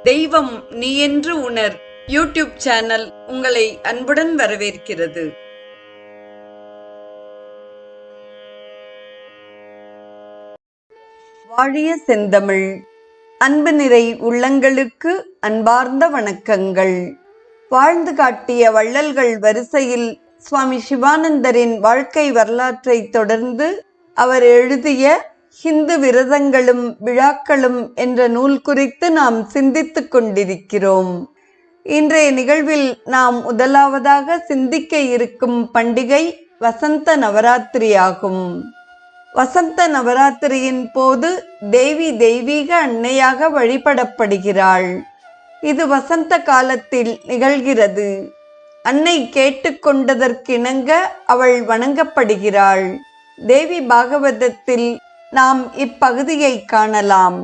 தெய்வம் நீ என்று உணர் யூடியூப் சேனல் உங்களை அன்புடன் வரவேற்கிறது. வாழிய செந்தமிழ். அன்பு நிறை உள்ளங்களுக்கு அன்பார்ந்த வணக்கங்கள். வாழ்ந்து காட்டிய வள்ளல்கள் வரிசையில் சுவாமி சிவானந்தரின் வாழ்க்கை வரலாற்றை தொடர்ந்து அவர் எழுதிய ஹிந்து விரதங்களும் விழாக்களும் என்ற நூல் குறித்து நாம் சிந்தித்துக் கொண்டிருக்கிறோம். இன்றைய நிகழ்வில் நாம் முதலாவதாக சிந்திக்க இருக்கும் பண்டிகை வசந்த நவராத்திரி ஆகும். வசந்த நவராத்திரியின் போது தேவி தெய்வீக அன்னையாக வழிபடப்படுகிறாள். இது வசந்த காலத்தில் நிகழ்கிறது. அன்னை கேட்டுக்கொண்டதற்கிணங்க அவள் வணங்கப்படுகிறாள். தேவி பாகவதத்தில் நாம் இப்பகுதியை காணலாம்.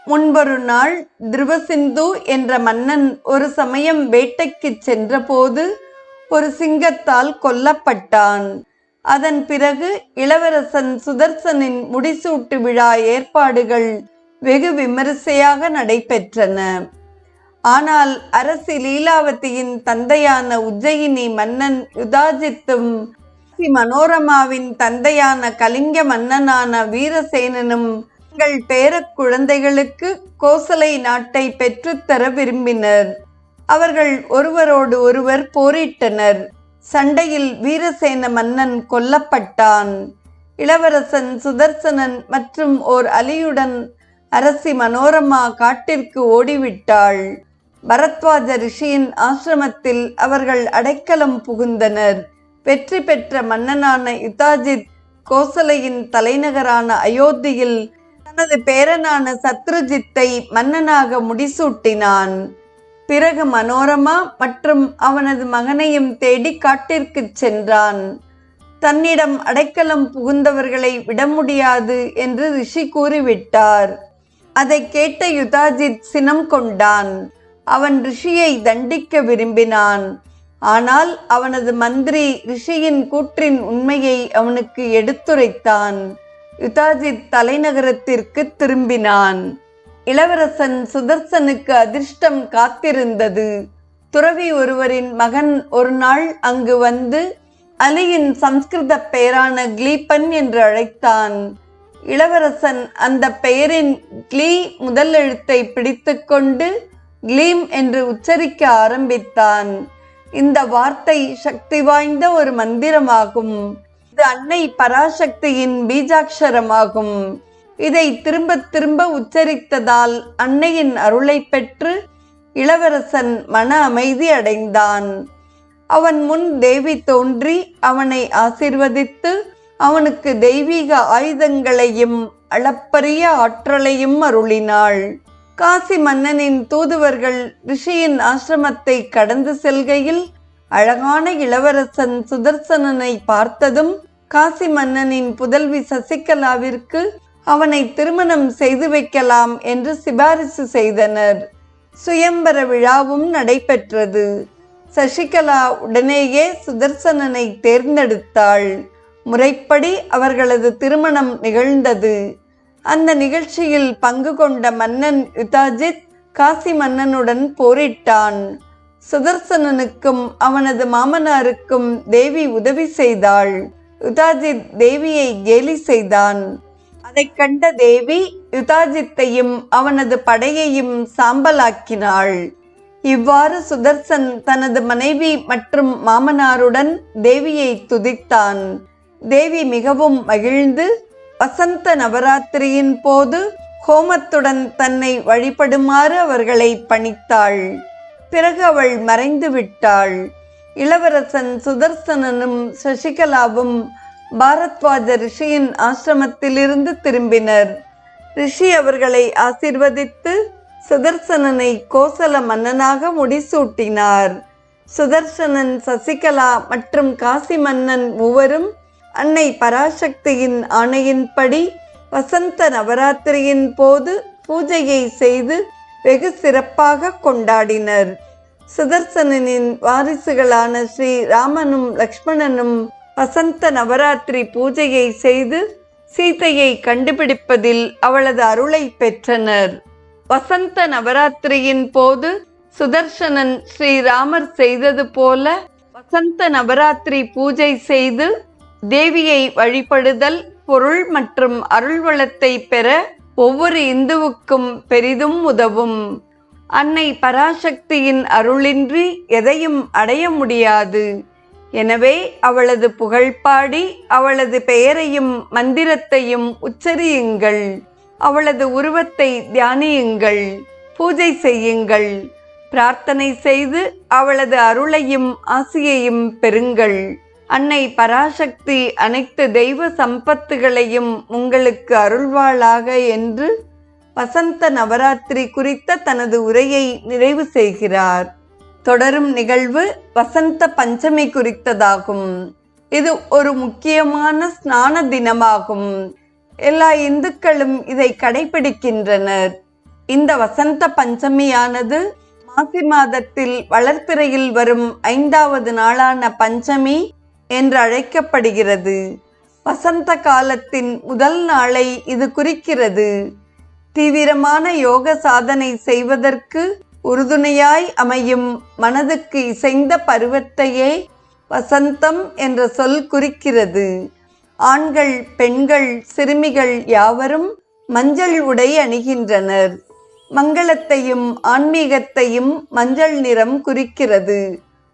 முன்பொரு நாள் திருவசிந்து என்ற மன்னன் ஒரு சமயம் வேட்டைக்கு சென்றபோது ஒரு சிங்கத்தால் கொல்லப்பட்டான். அதன் பிறகு இளவரசன் சுதர்சனின் முடிசூட்டு விழா ஏற்பாடுகள் வெகு விமரிசையாக நடைபெற்றன. ஆனால் அரசி லீலாவதியின் தந்தையான உஜ்ஜயினி மன்னன் யுதாஜித்தும் மனோரமாவின் தந்தையான கலிங்க மன்னனான வீரசேனனும் தங்கள் பேரக் குழந்தைகளுக்கு கோசலை நாட்டை பெற்றுத்தர விரும்பினர். அவர்கள் ஒருவரோடு ஒருவர் போரிட்டனர். சண்டையில் வீரசேன மன்னன் கொல்லப்பட்டான். இளவரசன் சுதர்சனன் மற்றும் ஓர் அலியுடன் அரசி மனோரமா காட்டிற்கு ஓடிவிட்டாள். பரத்வாஜ ரிஷியின் ஆசிரமத்தில் அவர்கள் அடைக்கலம் புகுந்தனர். வெற்றி பெற்ற மன்னனான யுதாஜித் கோசலையின் தலைநகரான அயோத்தியில் தனது பேரனான சத்ருஜித்தை மன்னனாக முடிசூட்டினான். பிறகு மனோரமா மற்றும் அவனது மகனையும் தேடி காட்டிற்கு சென்றான். தன்னிடம் அடைக்கலம் புகுந்தவர்களை விட முடியாது என்று ரிஷி கூறிவிட்டார். அதை கேட்ட யுதாஜித் சினம் கொண்டான். அவன் ரிஷியை தண்டிக்க விரும்பினான். ஆனால் அவனது மந்திரி ரிஷியின் கூற்றின் உண்மையை அவனுக்கு எடுத்துரைத்தான். யுதாஜித் தலைநகரத்திற்கு திரும்பினான். இளவரசன் சுதர்சனுக்கு அதிர்ஷ்டம் காத்திருந்தது. துறவி ஒருவரின் மகன் ஒரு நாள் அங்கு வந்து அலியின் சம்ஸ்கிருத பெயரான கிலீபன் என்று அழைத்தான். இளவரசன் அந்த பெயரின் கிளீ முதல் எழுத்தை பிடித்துக்கொண்டு கிளீம் என்று உச்சரிக்க ஆரம்பித்தான். இந்த வார்த்தை சக்தி வாய்ந்த ஒரு மந்திரமாகும். இது அன்னை பராசக்தியின் பீஜாட்சரமாகும். இதை திரும்ப திரும்ப உச்சரித்ததால் அன்னையின் அருளை பெற்று இளவரசன் மன அமைதி அடைந்தான். அவன் முன் தேவி தோன்றி அவனை ஆசீர்வதித்து அவனுக்கு தெய்வீக ஆயுதங்களையும் அளப்பரிய ஆற்றலையும் அருளினாள். காசி மன்னனின் தூதுவர்கள் ரிஷியின் ஆசிரமத்தை கடந்து செல்கையில் அழகான இளவரசன் சுதர்சனனை பார்த்ததும் காசி மன்னனின் புதல்வி சசிகலாவிற்கு அவனை திருமணம் செய்து வைக்கலாம் என்று சிபாரிசு செய்தனர். சுயம்பர விழாவும் நடைபெற்றது. சசிகலா உடனேயே சுதர்சனனை தேர்ந்தெடுத்தாள். முறைப்படி அவர்களது திருமணம் நிகழ்ந்தது. அந்த நிகழ்ச்சியில் பங்கு கொண்ட மன்னன் யுதாஜித் காசி மன்னனுடன் போரிட்டான். சுதர்சனனுக்கும் அவனது மாமனாருக்கும் தேவி உதவி செய்தாள். யுதாஜித் தேவியை கேலி செய்தான். அதை கண்ட தேவி யுதாஜித்தையும் அவனது படையையும் சாம்பலாக்கினாள். இவ்வாறு சுதர்சன் தனது மனைவி மற்றும் மாமனாருடன் தேவியை துதித்தான். தேவி மிகவும் மகிழ்ந்து வசந்த நவராத்திரியின் போது ஹோமத்துடன் தன்னை வழிபடுமாறு அவர்களை பணித்தாள். பிறகு அவள் மறைந்து விட்டாள். இளவரசன் சுதர்சனனும் சசிகலாவும் பாரத்வாஜ ரிஷியின் ஆசிரமத்திலிருந்து திரும்பினர். ரிஷி அவர்களை ஆசீர்வதித்து சுதர்சனனை கோசல மன்னனாக முடிசூட்டினார். சுதர்சனன், சசிகலா மற்றும் காசி மன்னன் மூவரும் அன்னை பராசக்தியின் ஆணையின்படி வசந்த நவராத்திரியின் போது பூஜையை செய்து வெகு சிறப்பாக கொண்டாடினர். சுதர்சனனின் வாரிசுகளான ஸ்ரீ ராமனும் லக்ஷ்மணனும் வசந்த நவராத்திரி பூஜையை செய்து சீதையை கண்டுபிடிப்பதில் அவளது அருளை பெற்றனர். வசந்த நவராத்திரியின் போது சுதர்சனன் ஸ்ரீராமர் செய்தது போல வசந்த நவராத்திரி பூஜை செய்து தேவியை வழிபடுதல் பொருள் மற்றும் அருள் வளத்தை பெற ஒவ்வொரு இந்துவுக்கும் பெரிதும் உதவும். அன்னை பராசக்தியின் அருளின்றி எதையும் அடைய முடியாது. எனவே அவளது புகழ்பாடி அவளது பெயரையும் மந்திரத்தையும் உச்சரியுங்கள். அவளது உருவத்தை தியானியுங்கள், பூஜை செய்யுங்கள், பிரார்த்தனை செய்து அவளது அருளையும் ஆசியையும் பெறுங்கள். அன்னை பராசக்தி அனைத்து தெய்வ சம்பத்துகளையும் உங்களுக்கு அருள்வாளாக என்று வசந்த நவராத்திரி குறித்த தனது உரையை நிறைவு செய்கிறார். தொடரும் நிகழ்வு வசந்த பஞ்சமி குறித்ததாகும். இது ஒரு முக்கியமான ஸ்நான தினமாகும். எல்லா இந்துக்களும் இதை கடைபிடிக்கின்றனர். இந்த வசந்த பஞ்சமியானது மாசி மாதத்தில் வளர்பிறையில் வரும் 5வது நாளான பஞ்சமி என்று அழைக்கப்படுகிறது. வசந்த காலத்தின் முதல் நாளை இது குறிக்கிறது. தீவிரமான யோக சாதனை செய்வதற்கு உறுதுணையாய் அமையும் மனதுக்கு இசைந்த பருவத்தையே வசந்தம் என்ற சொல் குறிக்கிறது. ஆண்கள், பெண்கள், சிறுமிகள் யாவரும் மஞ்சள் உடை அணிகின்றனர். மங்களத்தையும் ஆன்மீகத்தையும் மஞ்சள் நிறம் குறிக்கிறது.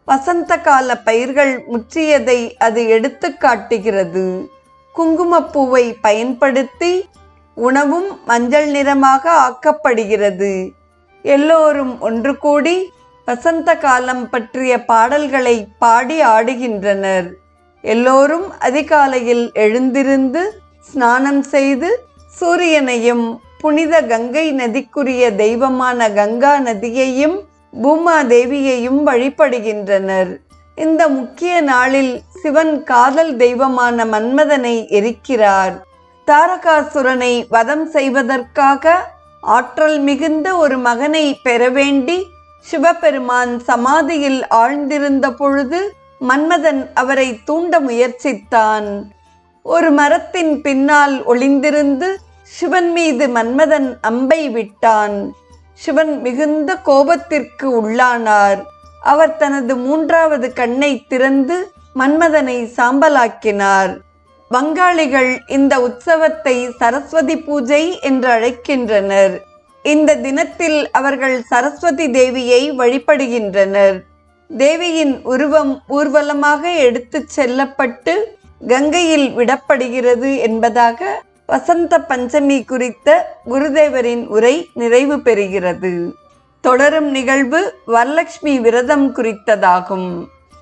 வசந்த கால பயிர்கள் முற்றியதை அது எடுத்து காட்டுகிறது. குங்குமப்பூவை பயன்படுத்தி உணவும் மஞ்சள் நிறமாக ஆக்கப்படுகிறது. எல்லோரும் ஒன்று கூடி வசந்த காலம் பற்றிய பாடல்களை பாடி ஆடுகின்றனர். எல்லோரும் அதிகாலையில் எழுந்திருந்து ஸ்நானம் செய்து சூரியனையும் புனித கங்கை நதிக்குரிய தெய்வமான கங்கா நதியையும் பூமாதேவியையும் வழிபடுகின்றனர். இந்த முக்கிய நாளில் சிவன் காதல் தெய்வமான மன்மதனை எரிக்கிறார். தாரகாசுரனை வதம் செய்வதற்காக ஆற்றல் மிகுந்த ஒரு மகனை பெற வேண்டி சிவபெருமான் சமாதியில் ஆழ்ந்திருந்த பொழுது மன்மதன் அவரை தூண்ட முயற்சித்தான். ஒரு மரத்தின் பின்னால் ஒளிந்திருந்து சிவன் மீது மன்மதன் அம்பை விட்டான். சிவன் மிகுந்த கோபத்திற்கு உள்ளானார். அவர் தனது 3வது கண்ணை திறந்து மன்மதனை சாம்பலாக்கினார். வங்காளிகள் இந்த உற்சவத்தை சரஸ்வதி பூஜை என்று அழைக்கின்றனர். இந்த தினத்தில் அவர்கள் சரஸ்வதி தேவியை வழிபடுகின்றனர். தேவியின் உருவம் ஊர்வலமாக எடுத்துச் செல்லப்பட்டு கங்கையில் விடப்படுகிறது என்பதாக வசந்த பஞ்சமி குறித்த குருதேவரின் உரை நிறைவு பெறுகிறது. தொடரும் நிகழ்வு வரலட்சுமி விரதம் குறித்ததாகும்.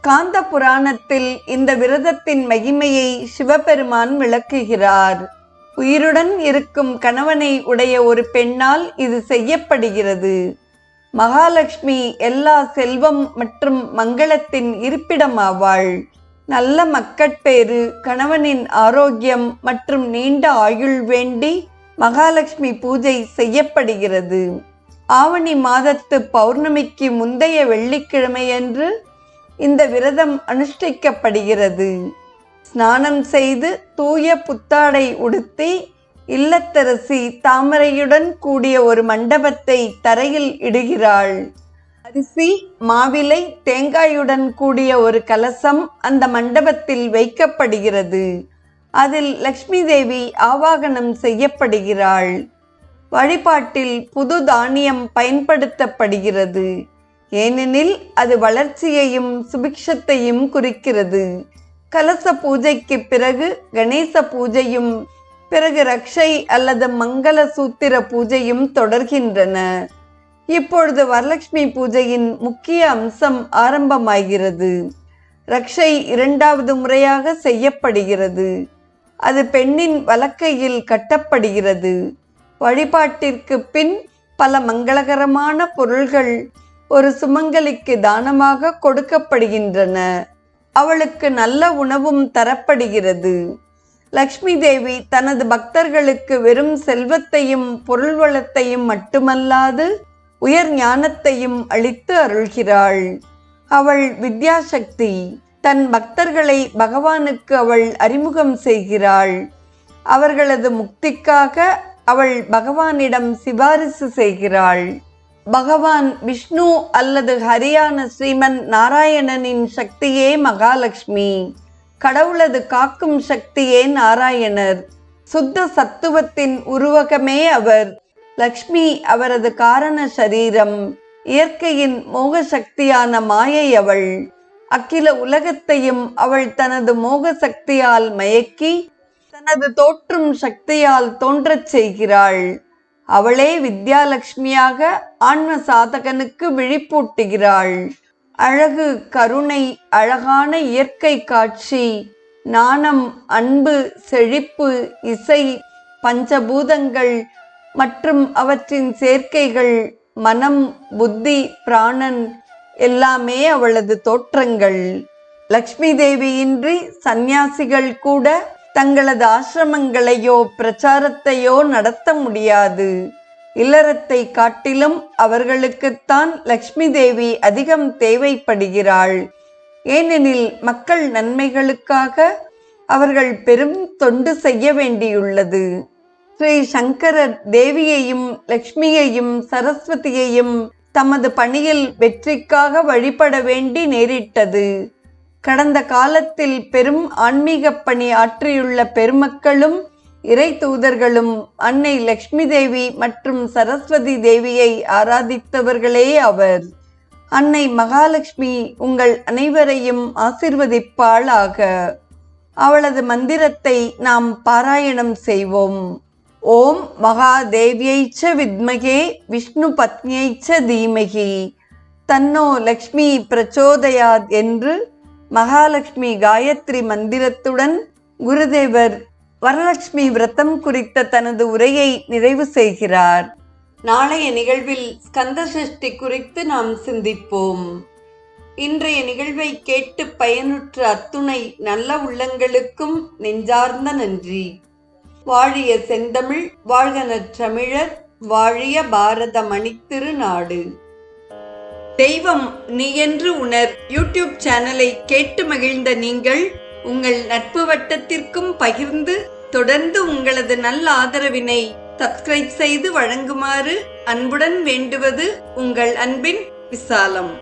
காந்த புராணத்தில் இந்த விரதத்தின் மகிமையை சிவபெருமான் விளக்குகிறார். உயிருடன் இருக்கும் கணவனை உடைய ஒரு பெண்ணால் இது செய்யப்படுகிறது. மகாலட்சுமி எல்லா செல்வம் மற்றும் மங்களத்தின் இருப்பிடமாவாள். நல்ல மக்கட்பேறு, கணவனின் ஆரோக்கியம் மற்றும் நீண்ட ஆயுள் வேண்டி மகாலட்சுமி பூஜை செய்யப்படுகிறது. ஆவணி மாதத்து பௌர்ணமிக்கு முந்தைய வெள்ளிக்கிழமையன்று இந்த விரதம் அனுஷ்டிக்கப்படுகிறது. ஸ்நானம் செய்து தூய புத்தாடை உடுத்தி இல்லத்தரசி தாமரையுடன் கூடிய ஒரு மண்டபத்தை தரையில் இடுகிறாள். அரிசி, மாவிலை, தேங்காயுடன் கூடிய ஒரு கலசம் அந்த மண்டபத்தில் வைக்கப்படுகிறது. அதில் லக்ஷ்மி தேவி ஆவாகனம் செய்யப்படுகிறாள். வழிபாட்டில் புது தானியம் பயன்படுத்தப்படுகிறது. ஏனெனில் அது வளர்ச்சியையும் சுபிக்ஷத்தையும் குறிக்கிறது. கலச பூஜைக்கு பிறகு கணேச பூஜையும் பிறகு ரக்ஷை அல்லது மங்கள சூத்திர பூஜையும் தொடர்கின்றன. இப்பொழுது வரலட்சுமி பூஜையின் முக்கிய அம்சம் ஆரம்பமாகிறது. ரக்ஷை 2வது முறையாக செய்யப்படுகிறது. அது பெண்ணின் வலக்கையில் கட்டப்படுகிறது. வழிபாட்டிற்கு பின் பல மங்களகரமான பொருள்கள் ஒரு சுமங்கலிக்கு தானமாக கொடுக்கப்படுகின்றன. அவளுக்கு நல்ல உணவும் தரப்படுகிறது. லக்ஷ்மி தேவி தனது பக்தர்களுக்கு வெறும் செல்வத்தையும் பொருள் வளத்தையும் மட்டுமல்லாது உயர் ஞானத்தையும் அளித்து அருள்கிறாள். அவள் வித்யாசக்தி. தன் பக்தர்களை பகவானுக்கு அவள் அறிமுகம் செய்கிறாள். அவர்களது முக்திக்காக அவள் பகவானிடம் சிபாரிசு செய்கிறாள். பகவான் விஷ்ணு அல்லது ஹரியான ஸ்ரீமன் நாராயணனின் சக்தியே மகாலட்சுமி. கடவுளது காக்கும் சக்தியே நாராயணர். சுத்த சத்துவத்தின் உருவகமே அவர். லக்ஷ்மி அவரது காரண சரீரம். இயற்கையின் மோக சக்தியான மாயை அவள். அகில உலகத்தையும் அவள் தனது மோக சக்தியால் மயக்கி தனது தோற்றும் சக்தியால் தோன்றச் செய்கிறாள். அவளே வித்யாலட்சுமியாக ஆன்ம சாதகனுக்கு விழிப்பூட்டுகிறாள். அழகு, கருணை, அழகான இயற்கை காட்சி, நாணம், அன்பு, செழிப்பு, இசை, பஞ்சபூதங்கள் மற்றும் அவற்றின் சேர்க்கைகள், மனம், புத்தி, பிராணன் எல்லாமே அவளது தோற்றங்கள். லக்ஷ்மி தேவியின்றி சந்நியாசிகள் கூட தங்களது ஆசிரமங்களையோ பிரச்சாரத்தையோ நடத்த முடியாது. இல்லறத்தை காட்டிலும் அவர்களுக்குத்தான் லக்ஷ்மி தேவி அதிகம் தேவைப்படுகிறாள். ஏனெனில் மக்கள் நன்மைகளுக்காக அவர்கள் பெரும் தொண்டு செய்ய வேண்டியுள்ளது. ஸ்ரீ சங்கரர் தேவியையும் லக்ஷ்மியையும் சரஸ்வதியையும் தமது பணியில் வெற்றிக்காக வழிபட வேண்டி நேரிட்டது. கடந்த காலத்தில் பெரும் ஆன்மீக பணி ஆற்றியுள்ள பெருமக்களும் இறை தூதர்களும் அன்னை லக்ஷ்மி தேவி மற்றும் சரஸ்வதி தேவியை ஆராதித்தவர்களே அவர். அன்னை மகாலட்சுமி உங்கள் அனைவரையும் ஆசிர்வதிப்பாளாக. அவளது மந்திரத்தை நாம் பாராயணம் செய்வோம். ஓம் மகாதேவியைச்ச வித்மகே விஷ்ணு பத்னியைச்ச தீமகி தன்னோ லக்ஷ்மி பிரச்சோதயாத் என்று மகாலட்சுமி காயத்ரி மந்திரத்துடன் குருதேவர் வரலட்சுமி விரதம் குறித்த தனது உரையை நிறைவு செய்கிறார். நாளைய நிகழ்வில் ஸ்கந்த சஷ்டி குறித்து நாம் சிந்திப்போம். இன்றைய நிகழ்வை கேட்டு பயனுற்ற அத்துணை நல்ல உள்ளங்களுக்கும் நெஞ்சார்ந்த நன்றி. வாழிய செந்தமிழ், வாழ்க நற்றமிழர், வாழிய பாரத மணித்திருநாடு. தெய்வம் நீ என்று உணர் யூடியூப் சேனலை கேட்டு மகிழ்ந்த நீங்கள் உங்கள் நட்பு வட்டத்திற்கும் பகிர்ந்து தொடர்ந்து உங்களது நல்ல ஆதரவினை சப்ஸ்கிரைப் செய்து வழங்குமாறு அன்புடன் வேண்டுவது உங்கள் அன்பின் விசாலம்.